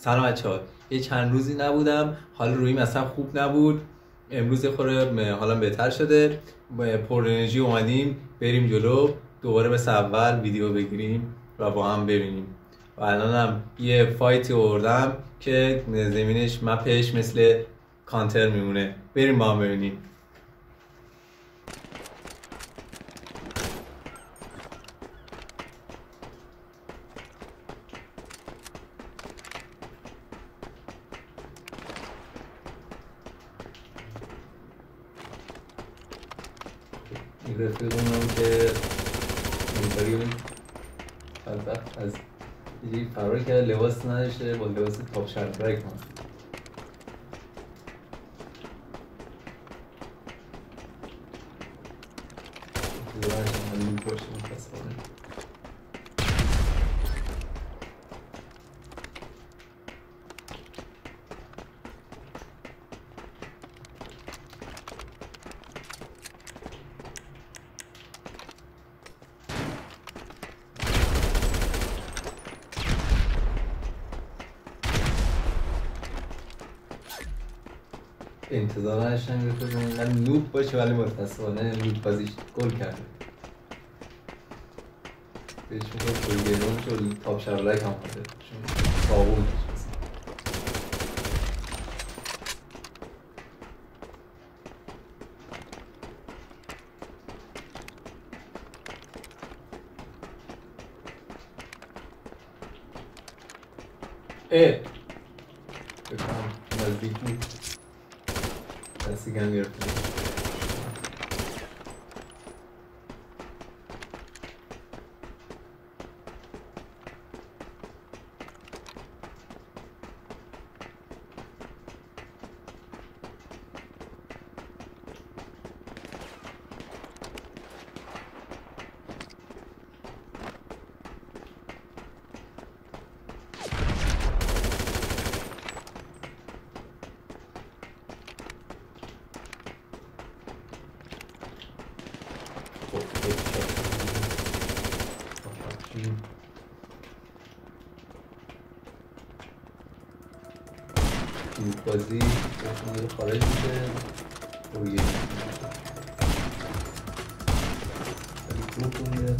سلام بچه‌ها. یه چند روزی نبودم، حال رویم اصلا خوب نبود. امروز یه خورده حالم بهتر شده، پر انرژی اومدیم بریم جلو، دوباره مثل اول ویدیو بگیریم و با هم ببینیم. و الانم یه فایتی آوردم که زمینش مپش مثل کانتر میمونه، بریم با هم ببینیم. این رفیقمونم که اینطوری بدبخت از یه فرار کرد، لباس نداشته، با لباس تاپ شرطرک ما انتظار نداشتم رفیقم اینقدر نوب باشه، ولی متاسفانه نوب بازیش گل کرده. بهش میگم گل گیرون چون تاپ شرطرک هم خورده، چون صابون داشت. بکنم نزدیک بود، دستی گم گرفتیم. این بازی داشتن خارج میشه روی خوب میده.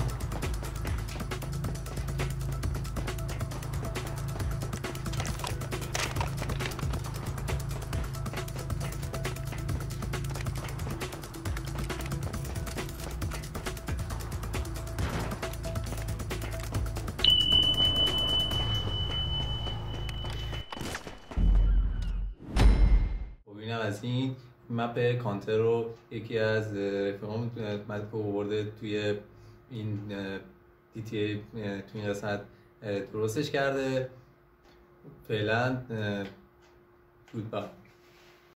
اینم از این مپ کانتر رو یکی از رفیقام مپ آورده توی این DTA توی این قسمت درستش کرده. فعلا گودبای.